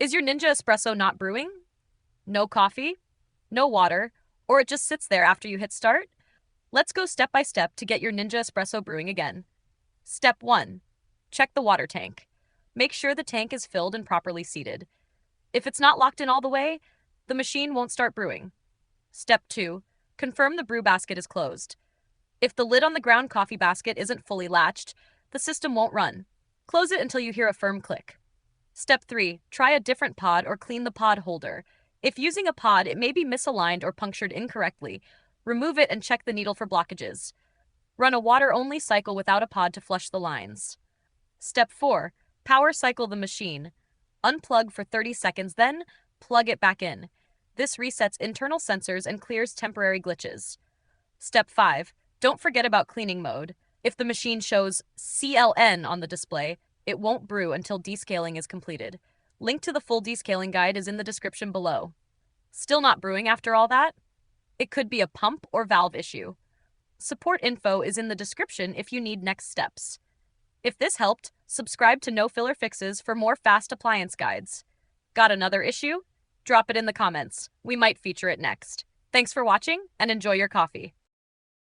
Is your Ninja Espresso not brewing? No coffee? No water? Or it just sits there after you hit start? Let's go step by step to get your Ninja Espresso brewing again. Step 1. Check the water tank. Make sure the tank is filled and properly seated. If it's not locked in all the way, the machine won't start brewing. Step 2. Confirm the brew basket is closed. If the lid on the ground coffee basket isn't fully latched, the system won't run. Close it until you hear a firm click. Step 3. Try a different pod or clean the pod holder. If using a pod, it may be misaligned or punctured incorrectly. Remove it and check the needle for blockages. Run a water-only cycle without a pod to flush the lines. Step 4. Power cycle the machine. Unplug for 30 seconds, then plug it back in. This resets internal sensors and clears temporary glitches. Step 5. Don't forget about cleaning mode. If the machine shows CLN on the display, it won't brew until descaling is completed. Link to the full descaling guide is in the description below. Still not brewing after all that? It could be a pump or valve issue. Support info is in the description if you need next steps. If this helped, subscribe to No Filler Fixes for more fast appliance guides. Got another issue? Drop it in the comments. We might feature it next. Thanks for watching and enjoy your coffee.